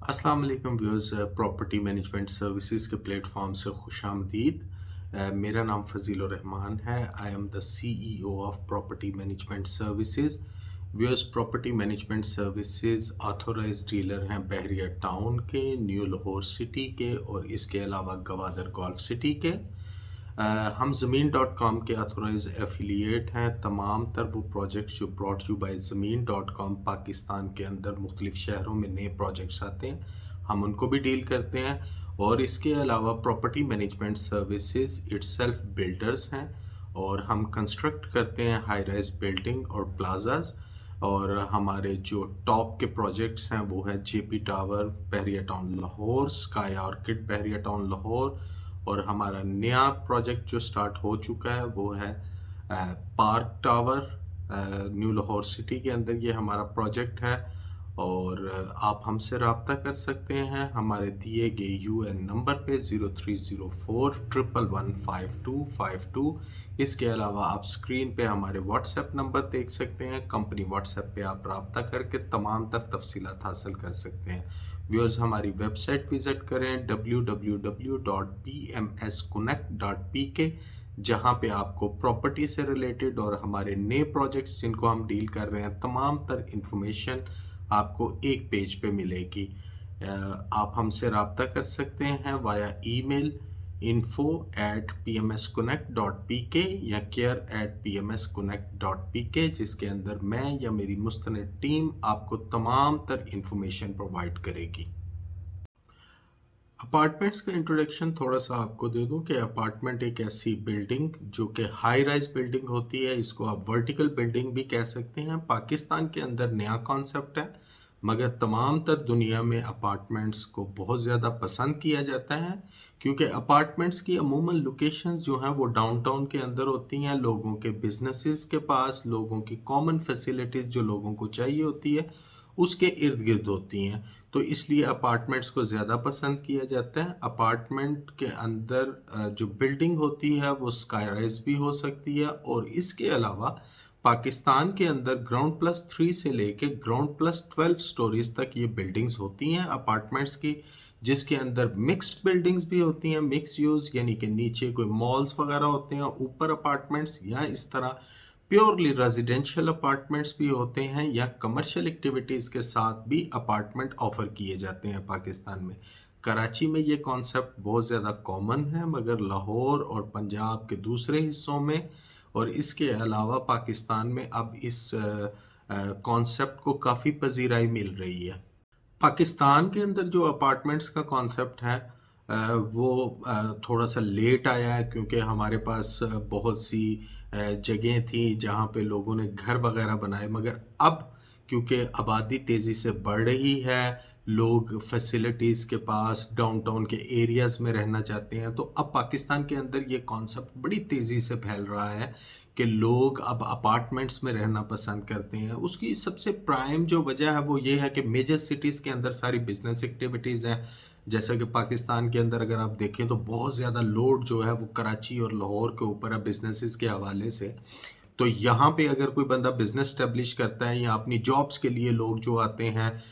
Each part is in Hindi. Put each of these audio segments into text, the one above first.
अस्सलाम वालेकुम व्यूअर्स, प्रॉपर्टी मैनेजमेंट सर्विसेज के प्लेटफॉर्म से खुशामदीद। मेरा नाम फजील रहमान है। I am the CEO of property management services. Viewers, property management services authorised dealer हैं बहरिया टाउन के, न्यू लाहौर सिटी के और इसके अलावा गवादर गोल्फ सिटी के। हम ज़मीन डॉट कॉम के ऑथोराइज एफिलिएट हैं। तमाम तर वो प्रोजेक्ट्स जो ब्रॉट यू बाय ज़मीन डॉट कॉम पाकिस्तान के अंदर मुख्तलिफ़ शहरों में नए प्रोजेक्ट्स आते हैं, हम उनको भी डील करते हैं। और इसके अलावा property management services itself builders हैं और हम कंस्ट्रक्ट करते हैं हाई राइज बिल्डिंग और प्लाजाज। और हमारे जो टॉप के प्रोजेक्ट्स हैं वो है JP टावर बहरिया टाउन लाहौर, स्काई ऑर्किड बहरिया टाउन लाहौर, और हमारा नया प्रोजेक्ट जो स्टार्ट हो चुका है वो है park tower new Lahore City के अंदर। ये हमारा प्रोजेक्ट है और आप हमसे रब्ता कर सकते हैं हमारे दिए गए UN नंबर पे 0304115252। इसके अलावा आप स्क्रीन पे हमारे व्हाट्सएप नंबर देख सकते हैं। कंपनी व्हाट्सएप पे आप रब्ता करके तमाम तर तफसीलात हासिल कर सकते हैं। व्यूअर्स, हमारी वेबसाइट विज़िट करें www.pmsconnect.pk, जहाँ पे आपको प्रॉपर्टी से रिलेटेड और हमारे नए प्रोजेक्ट्स जिनको हम डील कर रहे हैं तमाम तर इंफॉर्मेशन आपको एक पेज पे मिलेगी। आप हमसे रब्ता कर सकते हैं वाया ईमेल info@pmsconnect.pk या care@pmsconnect.pk, जिसके अंदर मैं या मेरी मुस्तनद टीम आपको तमाम तर इंफॉर्मेशन प्रोवाइड करेगी। अपार्टमेंट्स का इंट्रोडक्शन थोड़ा सा आपको दे दूं कि अपार्टमेंट एक ऐसी बिल्डिंग जो कि हाई राइज बिल्डिंग होती है, इसको आप वर्टिकल बिल्डिंग भी कह सकते हैं। पाकिस्तान के अंदर नया कॉन्सेप्ट है, मगर तमाम तर दुनिया में अपार्टमेंट्स को बहुत ज़्यादा पसंद किया जाता है, क्योंकि अपार्टमेंट्स की अमूमन लोकेशंस जो हैं वो डाउनटाउन के अंदर होती हैं, लोगों के बिजनेसेस के पास, लोगों की कॉमन फैसिलिटीज़ जो लोगों को चाहिए होती है उसके इर्द गिर्द होती हैं। तो इसलिए अपार्टमेंट्स को ज़्यादा पसंद किया जाता है। अपार्टमेंट के अंदर जो बिल्डिंग होती है वो स्काई राइज भी हो सकती है, और इसके अलावा पाकिस्तान के अंदर ग्राउंड+3 से लेके ग्राउंड+12 स्टोरीज तक ये बिल्डिंग्स होती हैं अपार्टमेंट्स की, जिसके अंदर मिक्स्ड बिल्डिंग्स भी होती हैं, मिक्स यूज़, यानी कि नीचे कोई मॉल्स वगैरह होते हैं, ऊपर अपार्टमेंट्स, या इस तरह प्योरली रेजिडेंशियल अपार्टमेंट्स भी होते हैं, या कमर्शियल एक्टिविटीज़ के साथ भी अपार्टमेंट ऑफर किए जाते हैं पाकिस्तान में। कराची में ये कॉन्सेप्ट बहुत ज़्यादा कॉमन है, मगर लाहौर और पंजाब के दूसरे हिस्सों में और इसके अलावा पाकिस्तान में अब इस कॉन्सेप्ट को काफ़ी पजीराई मिल रही है। पाकिस्तान के अंदर जो अपार्टमेंट्स का कॉन्सेप्ट है वो थोड़ा सा लेट आया है, क्योंकि हमारे पास बहुत सी जगह थी जहाँ पे लोगों ने घर वगैरह बनाए, मगर अब क्योंकि आबादी तेज़ी से बढ़ रही है, लोग फैसिलिटीज़ के पास डाउनटाउन के एरियाज़ में रहना चाहते हैं, तो अब पाकिस्तान के अंदर ये कॉन्सेप्ट बड़ी तेज़ी से फैल रहा है कि लोग अब अपार्टमेंट्स में रहना पसंद करते हैं। उसकी सबसे प्राइम जो वजह है वो ये है कि मेजर सिटीज़ के अंदर सारी बिजनेस एक्टिविटीज़ हैं। जैसा कि पाकिस्तान के अंदर अगर आप देखें तो बहुत ज़्यादा लोड जो है वो कराची और लाहौर के ऊपर है बिजनेसेस के हवाले से। तो यहाँ पे अगर कोई बंदा बिजनेस स्टैब्लिश करता है या अपनी जॉब्स के लिए लोग जो आते हैं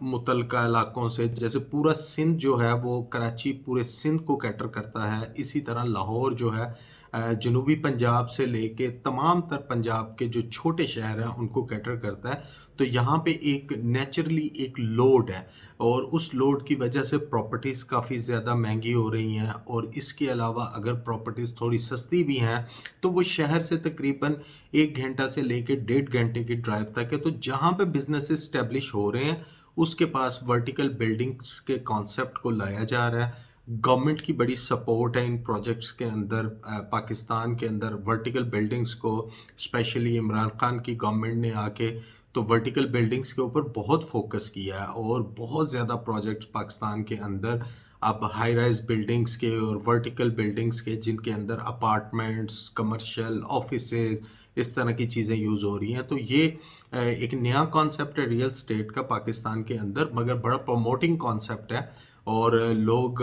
मुतलका इलाकों से, जैसे पूरा सिंध जो है वो कराची पूरे सिंध को कैटर करता है, इसी तरह लाहौर जो है जनूबी पंजाब से लेके तमाम तर पंजाब के जो छोटे शहर हैं उनको कैटर करता है। तो यहाँ पे एक नेचुरली एक लोड है, और उस लोड की वजह से प्रॉपर्टीज़ काफ़ी ज़्यादा महंगी हो रही हैं, और इसके अलावा अगर प्रॉपर्टीज़ थोड़ी सस्ती भी हैं तो वो शहर से तकरीबन 1 घंटा से लेकर 1.5 घंटे की ड्राइव तक है। तो जहाँ पे बिजनेस इस्टेब्लिश हो रहे हैं उसके पास वर्टिकल बिल्डिंग्स के कॉन्सेप्ट को लाया जा रहा है। गवर्नमेंट की बड़ी सपोर्ट है इन प्रोजेक्ट्स के अंदर। पाकिस्तान के अंदर वर्टिकल बिल्डिंग्स को स्पेशली इमरान खान की गवर्नमेंट ने आके तो वर्टिकल बिल्डिंग्स के ऊपर बहुत फोकस किया है, और बहुत ज़्यादा प्रोजेक्ट्स पाकिस्तान के अंदर अब हाई राइज बिल्डिंग्स के और वर्टिकल बिल्डिंग्स के, जिनके अंदर अपार्टमेंट्स, कमर्शियल ऑफिसेज, इस तरह की चीज़ें यूज़ हो रही हैं। तो ये एक नया कॉन्सेप्ट है रियल स्टेट का पाकिस्तान के अंदर, मगर बड़ा प्रमोटिंग कॉन्सेप्ट है, और लोग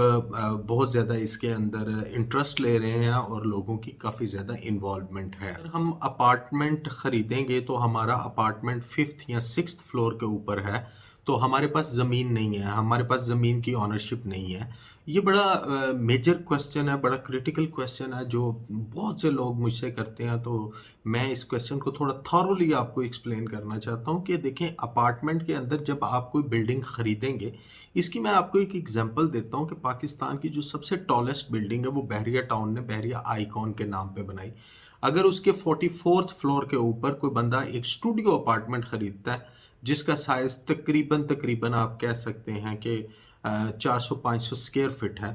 बहुत ज़्यादा इसके अंदर इंटरेस्ट ले रहे हैं, और लोगों की काफ़ी ज़्यादा इन्वॉल्वमेंट है। अगर हम अपार्टमेंट ख़रीदेंगे तो हमारा अपार्टमेंट 5th या 6th फ्लोर के ऊपर है, तो हमारे पास ज़मीन नहीं है, हमारे पास ज़मीन की ऑनरशिप नहीं है। ये बड़ा मेजर क्वेश्चन है, बड़ा क्रिटिकल क्वेश्चन है जो बहुत से लोग मुझसे करते हैं। तो मैं इस क्वेश्चन को थोड़ा थॉरोली आपको एक्सप्लेन करना चाहता हूँ कि देखें, अपार्टमेंट के अंदर जब आप कोई बिल्डिंग खरीदेंगे, इसकी मैं आपको एक एग्जांपल देता हूँ कि पाकिस्तान की जो सबसे टॉलेस्ट बिल्डिंग है वो बहरिया टाउन ने बहरिया आइकॉन के नाम पे बनाई। अगर उसके 44th फ्लोर के ऊपर कोई बंदा एक स्टूडियो अपार्टमेंट खरीदता है जिसका साइज तकरीबन तकरीबन आप कह सकते हैं कि 400-500 स्क्वायर फिट है,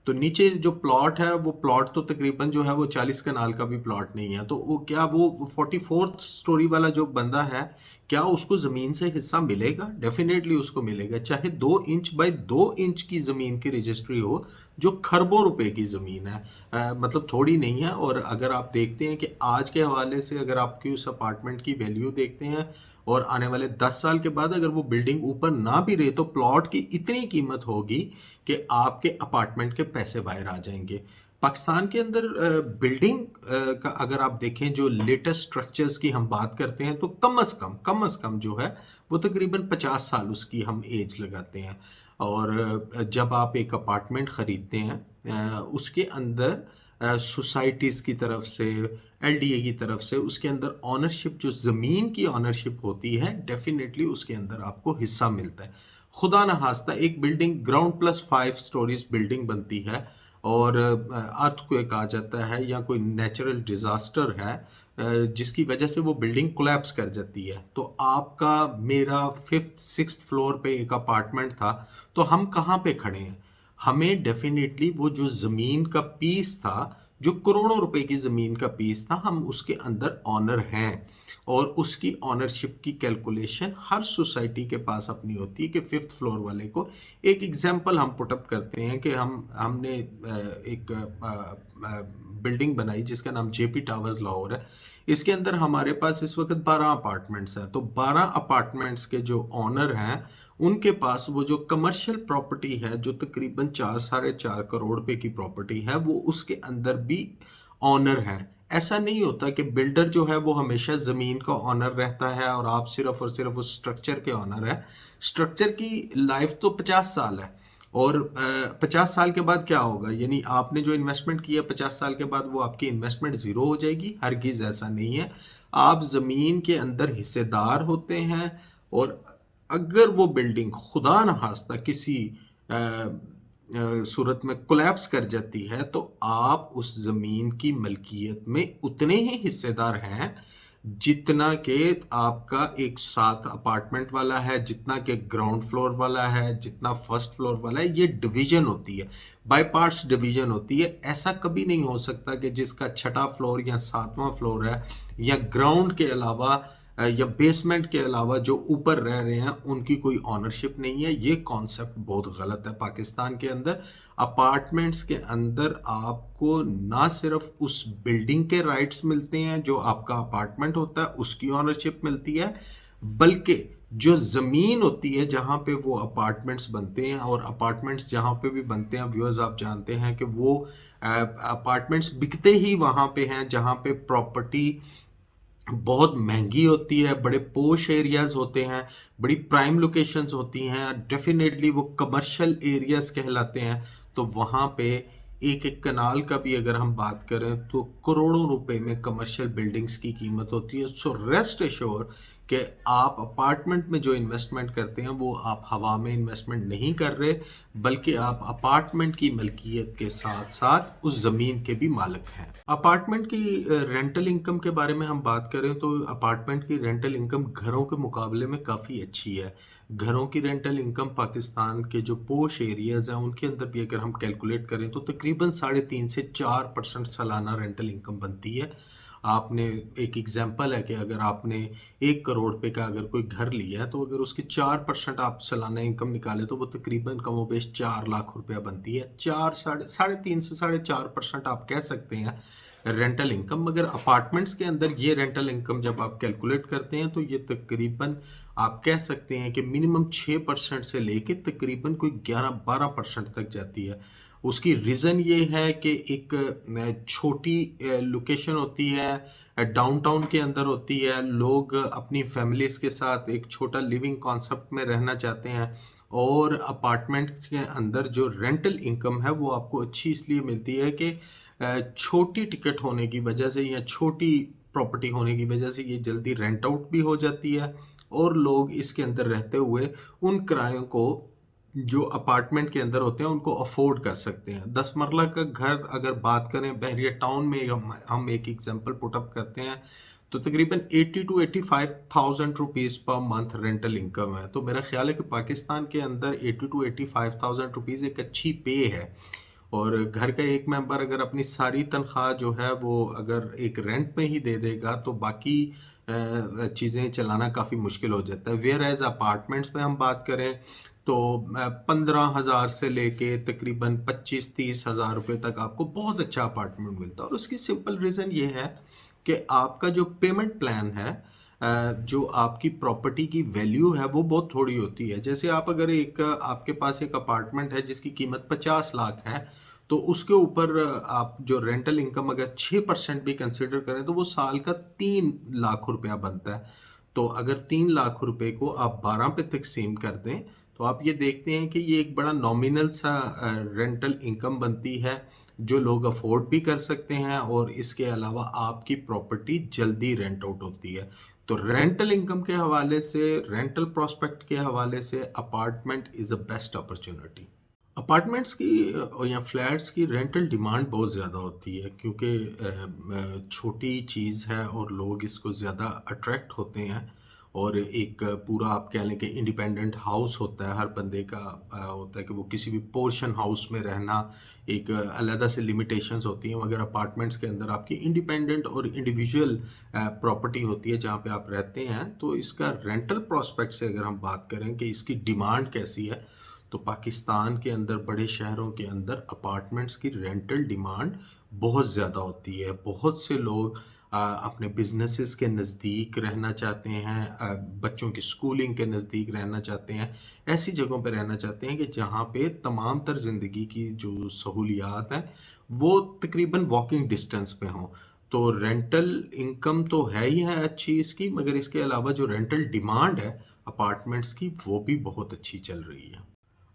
तो नीचे जो प्लॉट है वो प्लॉट तो तकरीबन जो है वो 40 कनाल का भी प्लॉट नहीं है। तो वो क्या वो 44th स्टोरी वाला जो बंदा है, क्या उसको ज़मीन से हिस्सा मिलेगा? डेफिनेटली उसको मिलेगा, चाहे 2 इंच बाई 2 इंच की ज़मीन की रजिस्ट्री हो, जो खरबों रुपए की ज़मीन है। मतलब थोड़ी नहीं है। और अगर आप देखते हैं कि आज के हवाले से अगर आपकी उस अपार्टमेंट की वैल्यू देखते हैं और आने वाले 10 साल के बाद अगर वो बिल्डिंग ऊपर ना भी रहे तो प्लॉट की इतनी कीमत होगी कि आपके अपार्टमेंट के पैसे बाहर आ जाएंगे। पाकिस्तान के अंदर बिल्डिंग का अगर आप देखें, जो लेटेस्ट स्ट्रक्चर्स की हम बात करते हैं, तो कम अज़ कम जो है वो तकरीबन 50 साल उसकी हम एज लगाते हैं। और जब आप एक अपार्टमेंट ख़रीदते हैं, उसके अंदर सोसाइटीज़ की तरफ से, एलडीए की तरफ से, उसके अंदर ऑनरशिप, जो ज़मीन की ऑनरशिप होती है, डेफिनेटली उसके अंदर आपको हिस्सा मिलता है। खुदा न खास्ता एक building ground plus 5 stories building बनती है और अर्थक्वेक आ जाता है या कोई नेचुरल डिज़ास्टर है जिसकी वजह से वो बिल्डिंग कोलैप्स कर जाती है, तो आपका मेरा 5th 6th फ्लोर पे एक अपार्टमेंट था, तो हम कहाँ पे खड़े हैं? हमें डेफिनेटली वो जो ज़मीन का पीस था, जो करोड़ों रुपए की ज़मीन का पीस था, हम उसके अंदर ऑनर हैं। और उसकी ऑनरशिप की कैलकुलेशन हर सोसाइटी के पास अपनी होती है कि 5th फ्लोर वाले को, एक एग्जांपल हम पुटअप करते हैं कि हमने एक बिल्डिंग बनाई जिसका नाम जेपी टावर्स लाहौर है। इसके अंदर हमारे पास इस वक्त 12 अपार्टमेंट्स हैं। तो 12 अपार्टमेंट्स के जो ऑनर हैं, उनके पास वो जो कमर्शियल प्रॉपर्टी है जो तकरीबन 4-4.5 करोड़ रुपए की प्रॉपर्टी है, वो उसके अंदर भी ऑनर है। ऐसा नहीं होता कि बिल्डर जो है वो हमेशा ज़मीन का ऑनर रहता है और आप सिर्फ और सिर्फ उस स्ट्रक्चर के ऑनर है। स्ट्रक्चर की लाइफ तो 50 साल है और 50 साल के बाद क्या होगा? यानी आपने जो इन्वेस्टमेंट किया 50 साल के बाद वो आपकी इन्वेस्टमेंट ज़ीरो हो जाएगी? हरगिज़ ऐसा नहीं है। आप ज़मीन के अंदर हिस्सेदार होते हैं और अगर वो बिल्डिंग खुदा न खास्ता किसी सूरत में कोलैप्स कर जाती है, तो आप उस ज़मीन की मलकियत में उतने ही हिस्सेदार हैं जितना कि आपका एक साथ अपार्टमेंट वाला है, जितना कि ग्राउंड फ्लोर वाला है, जितना फर्स्ट फ्लोर वाला है। ये डिवीजन होती है, बाय पार्ट्स डिवीजन होती है। ऐसा कभी नहीं हो सकता कि जिसका छठा फ्लोर या 7वां फ्लोर है या ग्राउंड के अलावा या बेसमेंट के अलावा जो ऊपर रह रहे हैं उनकी कोई ऑनरशिप नहीं है। ये कॉन्सेप्ट बहुत गलत है। पाकिस्तान के अंदर अपार्टमेंट्स के अंदर आपको ना सिर्फ उस बिल्डिंग के राइट्स मिलते हैं, जो आपका अपार्टमेंट होता है उसकी ऑनरशिप मिलती है, बल्कि जो ज़मीन होती है जहाँ पे वो अपार्टमेंट्स बनते हैं, और अपार्टमेंट्स जहाँ पे भी बनते हैं व्यूअर्स आप जानते हैं कि वो अपार्टमेंट्स बिकते ही वहाँ पे हैं जहाँ पे प्रॉपर्टी बहुत महंगी होती है, बड़े पोश एरियाज होते हैं, बड़ी प्राइम लोकेशंस होती हैं, डेफिनेटली वो कमर्शियल एरियाज कहलाते हैं। तो वहाँ पे एक एक कनाल का भी अगर हम बात करें तो करोड़ों रुपए में कमर्शियल बिल्डिंग्स की कीमत होती है। सो रेस्ट एश्योर कि आप अपार्टमेंट में जो इन्वेस्टमेंट करते हैं वो आप हवा में इन्वेस्टमेंट नहीं कर रहे, बल्कि आप अपार्टमेंट की मलकियत के साथ साथ उस ज़मीन के भी मालिक हैं। अपार्टमेंट की रेंटल इनकम के बारे में हम बात करें तो अपार्टमेंट की रेंटल इनकम घरों के मुकाबले में काफ़ी अच्छी है। घरों की रेंटल इनकम पाकिस्तान के जो पोश एरियाज़ हैं उनके अंदर भी अगर हम कैलकुलेट करें तो तकरीबन 3.5 से 4% सालाना रेंटल इनकम बनती है। आपने एक एग्जांपल है कि अगर आपने 1 करोड़ रुपए का अगर कोई घर लिया है, तो अगर उसकी 4% आप सालाना इनकम निकाले तो वो तकरीबन कमोबेश 4 लाख रुपया बनती है। 3.5 से 4% आप कह सकते हैं रेंटल इनकम। मगर अपार्टमेंट्स के अंदर ये रेंटल इनकम जब आप कैलकुलेट करते हैं तो ये तकरीबन आप कह सकते हैं कि मिनिमम 6% से लेके तकरीबन कोई 11-12% तक जाती है। उसकी रीज़न ये है कि एक छोटी लोकेशन होती है, डाउनटाउन के अंदर होती है, लोग अपनी फैमिलीज़ के साथ एक छोटा लिविंग कॉन्सेप्ट में रहना चाहते हैं और अपार्टमेंट के अंदर जो रेंटल इनकम है वो आपको अच्छी इसलिए मिलती है कि छोटी टिकट होने की वजह से या छोटी प्रॉपर्टी होने की वजह से ये जल्दी रेंट आउट भी हो जाती है और लोग इसके अंदर रहते हुए उन किरायों को जो अपार्टमेंट के अंदर होते हैं उनको अफोर्ड कर सकते हैं। 10 मरला का घर अगर बात करें बहरिया टाउन में, हम एक एग्जांपल पुट अप करते हैं तो तकरीबन 80 to 85,000 rupees per month rental income है। तो मेरा ख्याल है कि पाकिस्तान के अंदर 80 टू 85,000 रुपीज़ एक अच्छी पे है और घर का एक मेंबर अगर अपनी सारी तनख्वाह जो है वो अगर एक रेंट में ही दे देगा तो बाकी चीज़ें चलाना काफ़ी मुश्किल हो जाता है। वेयर एज अपार्टमेंट्स में हम बात करें तो 15,000 से लेके तकरीबन 25-30 हज़ार रुपये तक आपको बहुत अच्छा अपार्टमेंट मिलता है और उसकी सिंपल रीज़न ये है कि आपका जो पेमेंट प्लान है, जो आपकी प्रॉपर्टी की वैल्यू है वो बहुत थोड़ी होती है। जैसे आप अगर एक आपके पास एक अपार्टमेंट है जिसकी कीमत 50 लाख है तो उसके ऊपर आप जो रेंटल इनकम अगर 6% भी कंसिडर करें तो वो साल का 3 लाख रुपया बनता है। तो अगर 3 लाख रुपए को आप 12 पे तकसीम कर दें तो आप ये देखते हैं कि ये एक बड़ा नॉमिनल सा रेंटल इनकम बनती है जो लोग अफोर्ड भी कर सकते हैं और इसके अलावा आपकी प्रॉपर्टी जल्दी रेंट आउट होती है। तो रेंटल इनकम के हवाले से, रेंटल प्रोस्पेक्ट के हवाले से apartment is a best opportunity. Apartments की या फ्लैट्स की रेंटल डिमांड बहुत ज़्यादा होती है क्योंकि छोटी चीज़ है और लोग इसको ज़्यादा अट्रैक्ट होते हैं और एक पूरा आप कह लें कि इंडिपेंडेंट हाउस होता है हर बंदे का, होता है कि वो किसी भी पोर्शन हाउस में रहना एक अलग से लिमिटेशंस होती हैं, मगर अपार्टमेंट्स के अंदर आपकी इंडिपेंडेंट और इंडिविजुअल प्रॉपर्टी होती है जहाँ पे आप रहते हैं। तो इसका रेंटल प्रोस्पेक्ट से अगर हम बात करें कि इसकी डिमांड कैसी है तो पाकिस्तान के अंदर बड़े शहरों के अंदर अपार्टमेंट्स की रेंटल डिमांड बहुत ज़्यादा होती है। बहुत से लोग अपने बिजनेसेस के नज़दीक रहना चाहते हैं, बच्चों की स्कूलिंग के नज़दीक रहना चाहते हैं, ऐसी जगहों पे रहना चाहते हैं कि जहाँ पे तमाम तर ज़िंदगी की जो सहूलियात हैं वो तकरीबन वॉकिंग डिस्टेंस पे हों। तो रेंटल इनकम तो है ही है अच्छी इसकी, मगर इसके अलावा जो रेंटल डिमांड है अपार्टमेंट्स की वो भी बहुत अच्छी चल रही है।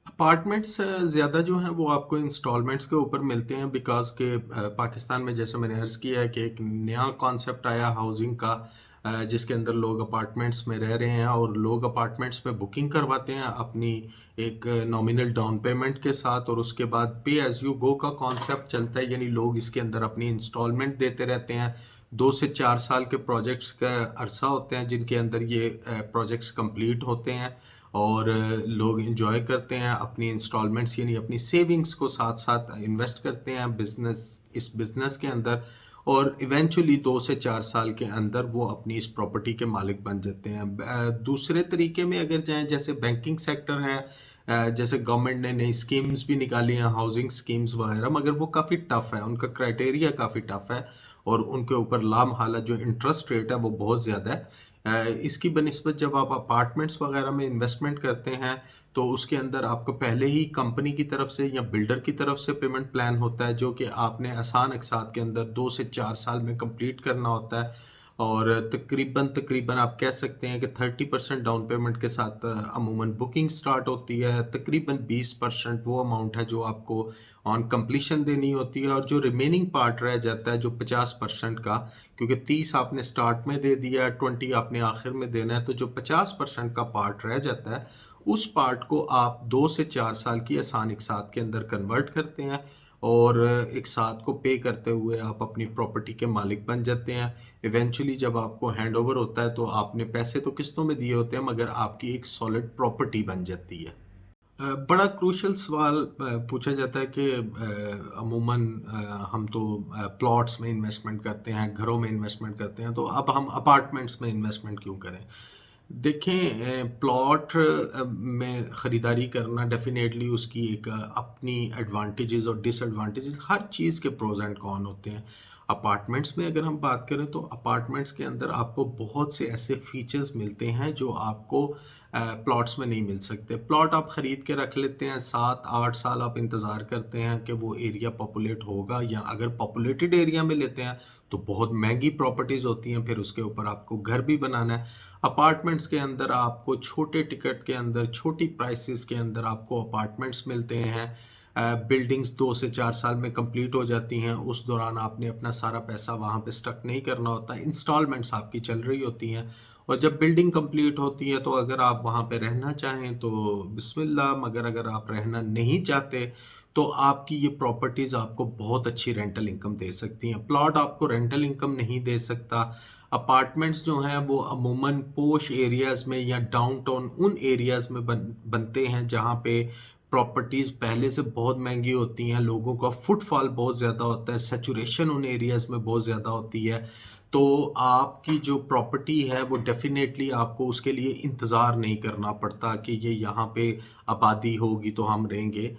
अपार्टमेंट्स ज़्यादा जो हैं वो आपको इंस्टॉलमेंट्स के ऊपर मिलते हैं बिकॉज़ के पाकिस्तान में जैसे मैंने अर्ज़ किया है कि एक नया कॉन्सेप्ट आया हाउसिंग का, जिसके अंदर लोग अपार्टमेंट्स में रह रहे हैं और लोग अपार्टमेंट्स में बुकिंग करवाते हैं अपनी एक नॉमिनल डाउन पेमेंट के साथ और उसके बाद पे एज़ यू गो का कॉन्सेप्ट चलता है, यानी लोग इसके अंदर अपनी इंस्टॉलमेंट देते रहते हैं। 2 से 4 साल के प्रोजेक्ट्स का अरसा होते हैं जिनके अंदर ये प्रोजेक्ट्स कंप्लीट होते हैं और लोग एंजॉय करते हैं अपनी इंस्टॉलमेंट्स, यानी अपनी सेविंग्स को साथ साथ इन्वेस्ट करते हैं इस बिज़नेस के अंदर और इवेंचुअली 2 से 4 साल के अंदर वो अपनी इस प्रॉपर्टी के मालिक बन जाते हैं। दूसरे तरीके में अगर जाएं जैसे बैंकिंग सेक्टर है, जैसे गवर्नमेंट ने नई स्कीम्स भी निकाली हैं हाउसिंग स्कीम्स वगैरह, मगर वो काफ़ी टफ़ है, उनका क्राइटेरिया काफ़ी टफ़ है और उनके ऊपर लामहला जो इंटरेस्ट रेट है वो बहुत ज़्यादा है। इसकी बनिस्बत जब आप अपार्टमेंट्स वगैरह में इन्वेस्टमेंट करते हैं तो उसके अंदर आपको पहले ही कंपनी की तरफ से या बिल्डर की तरफ से पेमेंट प्लान होता है जो कि आपने आसान अकसात के अंदर 2 से 4 साल में कंप्लीट करना होता है और तकरीबन तकरीबन आप कह सकते हैं कि 30% डाउन पेमेंट के साथ अमूमन बुकिंग स्टार्ट होती है। तकरीबन 20% वो अमाउंट है जो आपको ऑन कंप्लीशन देनी होती है और जो रिमेनिंग पार्ट रह जाता है जो 50% का, क्योंकि 30 आपने स्टार्ट में दे दिया, 20 आपने आखिर में देना है, तो जो 50% का पार्ट रह जाता है उस पार्ट को आप 2 से 4 साल की आसान एक साथ के अंदर कन्वर्ट करते हैं और एक साथ को पे करते हुए आप अपनी प्रॉपर्टी के मालिक बन जाते हैं। इवेंचुअली जब आपको हैंड ओवर होता है तो आपने पैसे तो किस्तों में दिए होते हैं मगर आपकी एक सॉलिड प्रॉपर्टी बन जाती है। बड़ा क्रूशल सवाल पूछा जाता है कि अमूमन हम तो प्लॉट्स में इन्वेस्टमेंट करते हैं, घरों में इन्वेस्टमेंट करते हैं, तो अब हम अपार्टमेंट्स में इन्वेस्टमेंट क्यों करें? देखें, प्लॉट में ख़रीदारी करना डेफिनेटली उसकी एक अपनी एडवांटेजेस और डिसएडवांटेजेस, हर चीज़ के प्रोज एंड कॉन होते हैं। अपार्टमेंट्स में अगर हम बात करें तो अपार्टमेंट्स के अंदर आपको बहुत से ऐसे फीचर्स मिलते हैं जो आपको प्लॉट्स में नहीं मिल सकते। प्लॉट आप ख़रीद के रख लेते हैं, 7-8 साल आप इंतज़ार करते हैं कि वो एरिया पॉपुलेट होगा, या अगर पॉपुलेटेड एरिया में लेते हैं तो बहुत महंगी प्रॉपर्टीज़ होती हैं, फिर उसके ऊपर आपको घर भी बनाना है। अपार्टमेंट्स के अंदर आपको छोटे टिकट के अंदर, छोटी प्राइसेस के अंदर आपको अपार्टमेंट्स मिलते हैं। बिल्डिंग्स 2 से 4 साल में कंप्लीट हो जाती हैं, उस दौरान आपने अपना सारा पैसा वहाँ पे स्टक नहीं करना होता, इंस्टॉलमेंट्स आपकी चल रही होती हैं। और जब बिल्डिंग कंप्लीट होती है तो अगर आप वहाँ पे रहना चाहें तो बिस्मिल्लाह, मगर अगर आप रहना नहीं चाहते तो आपकी ये प्रॉपर्टीज़ आपको बहुत अच्छी रेंटल इनकम दे सकती हैं। प्लॉट आपको रेंटल इनकम नहीं दे सकता। अपार्टमेंट्स जो हैं वो अमूमन पोश एरियाज़ में या डाउनटाउन उन एरियाज़ में बनते हैं जहाँ पे प्रॉपर्टीज़ पहले से बहुत महंगी होती हैं, लोगों का फुटफॉल बहुत ज़्यादा होता है, सैचुरेशन उन एरियाज़ में बहुत ज़्यादा होती है। तो आपकी जो प्रॉपर्टी है वो डेफिनेटली आपको उसके लिए इंतज़ार नहीं करना पड़ता कि ये यहाँ पे आबादी होगी तो हम रहेंगे।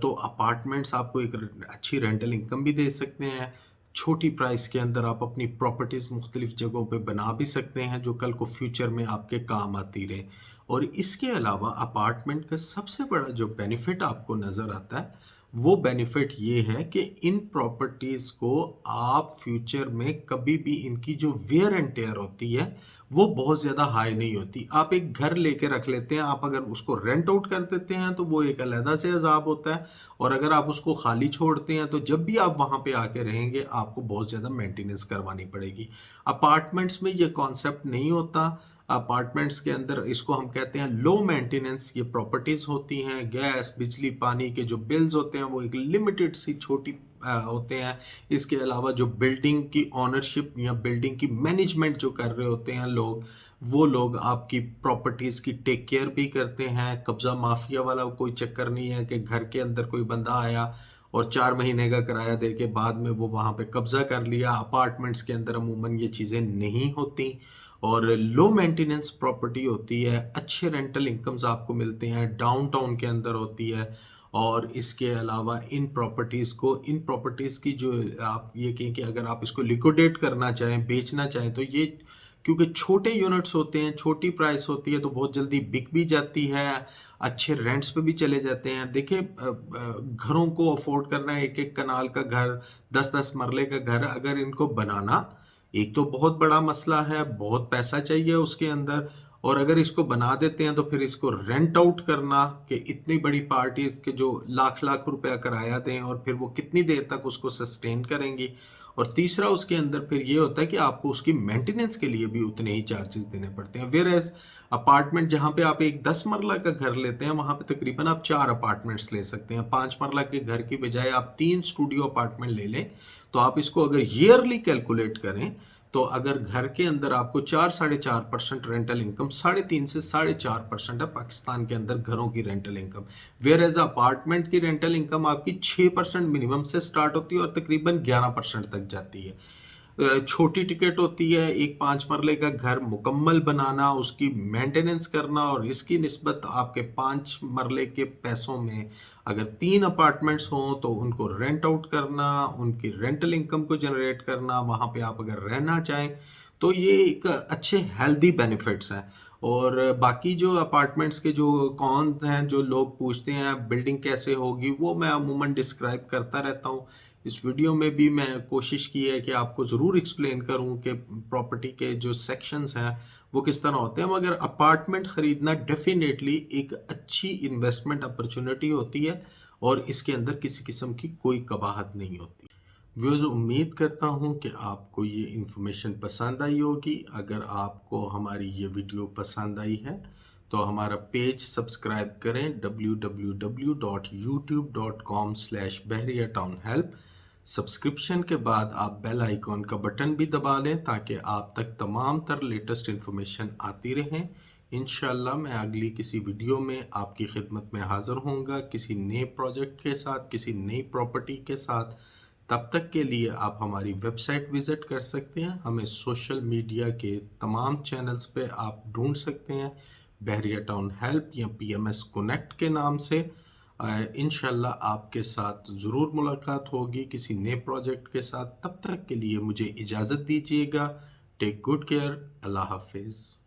तो अपार्टमेंट्स आपको एक अच्छी रेंटल इनकम भी दे सकते हैं। छोटी प्राइस के अंदर आप अपनी प्रॉपर्टीज़ मुख्तलिफ जगहों पे बना भी सकते हैं जो कल को फ्यूचर में आपके काम आती रहे। और इसके अलावा अपार्टमेंट का सबसे बड़ा जो बेनिफिट आपको नज़र आता है वो बेनिफिट ये है कि इन प्रॉपर्टीज़ को आप फ्यूचर में कभी भी इनकी जो वेयर एंड टेयर होती है वो बहुत ज़्यादा हाई नहीं होती। आप एक घर लेके रख लेते हैं, आप अगर उसको रेंट आउट कर देते हैं तो वो एक अलहदा से अजाब होता है, और अगर आप उसको खाली छोड़ते हैं तो जब भी आप वहाँ पे आके रहेंगे आपको बहुत ज़्यादा मेंटेनेंस करवानी पड़ेगी। अपार्टमेंट्स में ये कॉन्सेप्ट नहीं होता। अपार्टमेंट्स के अंदर इसको हम कहते हैं लो मेंटेनेंस ये प्रॉपर्टीज़ होती हैं। गैस, बिजली, पानी के जो बिल्स होते हैं वो एक लिमिटेड सी छोटी होते हैं। इसके अलावा जो बिल्डिंग की ऑनरशिप या बिल्डिंग की मैनेजमेंट जो कर रहे होते हैं लोग, वो लोग आपकी प्रॉपर्टीज़ की टेक केयर भी करते हैं। कब्ज़ा माफिया वाला कोई चक्कर नहीं है कि घर के अंदर कोई बंदा आया और 4 महीने का किराया दे के बाद में वो वहाँ पे कब्ज़ा कर लिया। अपार्टमेंट्स के अंदर अमूमन ये चीज़ें नहीं होती और लो मेंटेनेंस प्रॉपर्टी होती है। अच्छे रेंटल इनकम्स आपको मिलते हैं, डाउनटाउन के अंदर होती है। और इसके अलावा इन प्रॉपर्टीज़ की जो आप ये कहें कि अगर आप इसको लिक्विडेट करना चाहें, बेचना चाहें, तो ये क्योंकि छोटे यूनिट्स होते हैं, छोटी प्राइस होती है तो बहुत जल्दी बिक भी जाती है, अच्छे रेंट्स पे भी चले जाते हैं। देखिए घरों को अफोर्ड करना है, एक एक कनाल का घर, 10-10 मरले का घर, अगर इनको बनाना एक तो बहुत बड़ा मसला है, बहुत पैसा चाहिए उसके अंदर, और अगर इसको बना देते हैं तो फिर इसको रेंट आउट करना कि इतनी बड़ी पार्टीज के जो लाख लाख रुपया किराया दें और फिर वो कितनी देर तक उसको सस्टेन करेंगी। और तीसरा उसके अंदर फिर ये होता है कि आपको उसकी मेंटेनेंस के लिए भी उतने ही चार्जेस देने पड़ते हैं। वेयर एज अपार्टमेंट जहाँ पे आप एक 10 मरला का घर लेते हैं वहाँ पे तकरीबन आप 4 अपार्टमेंट्स ले सकते हैं। 5 मरला के घर की बजाय आप 3 स्टूडियो अपार्टमेंट ले लें तो आप इसको अगर ईयरली कैलकुलेट करें तो अगर घर के अंदर आपको 4-4.5% रेंटल इनकम, 3.5 से 4.5% है पाकिस्तान के अंदर घरों की rental income. Whereas apartment की रेंटल इनकम आपकी 6% मिनिमम से स्टार्ट होती है और तकरीबन 11% तक जाती है। छोटी टिकट होती है एक 5 मरले का घर मुकम्मल बनाना, उसकी मेंटेनेंस करना, और इसकी निस्बत आपके 5 मरले के पैसों में अगर 3 अपार्टमेंट्स हों तो उनको रेंट आउट करना, उनकी रेंटल इनकम को जनरेट करना, वहाँ पे आप अगर रहना चाहें तो ये एक अच्छे हेल्दी बेनिफिट्स हैं। और बाकी जो अपार्टमेंट्स के जो कौन हैं, जो लोग पूछते हैं बिल्डिंग कैसे होगी, वो मैं अमूमन डिस्क्राइब करता रहता हूँ। इस वीडियो में भी मैं कोशिश की है कि आपको ज़रूर एक्सप्लेन करूं कि प्रॉपर्टी के जो सेक्शंस हैं वो किस तरह होते हैं, मगर अपार्टमेंट ख़रीदना डेफिनेटली एक अच्छी इन्वेस्टमेंट अपॉर्चुनिटी होती है और इसके अंदर किसी किस्म की कोई कबाहत नहीं होती। व्यूअर्स, उम्मीद करता हूं कि आपको ये इन्फॉर्मेशन पसंद आई होगी। अगर आपको हमारी ये वीडियो पसंद आई है तो हमारा पेज सब्सक्राइब करें www.youtube.com/bahriatownhelp। सब्सक्रिप्शन के बाद आप बेल आइकॉन का बटन भी दबा लें ताकि आप तक तमाम तर लेटेस्ट इन्फॉर्मेशन आती रहें। इंशाल्लाह मैं अगली किसी वीडियो में आपकी खिदमत में हाज़िर होऊंगा किसी नए प्रोजेक्ट के साथ, किसी नई प्रॉपर्टी के साथ। तब तक के लिए आप हमारी वेबसाइट विज़िट कर सकते हैं। हमें सोशल मीडिया के तमाम चैनल्स पे आप ढूंढ सकते हैं बहरिया टाउन हेल्प या PMS कनेक्ट के नाम से। इंशाल्लाह आपके साथ ज़रूर मुलाकात होगी किसी नए प्रोजेक्ट के साथ। तब तक के लिए मुझे इजाज़त दीजिएगा। Take good care. अल्लाह हाफिज़।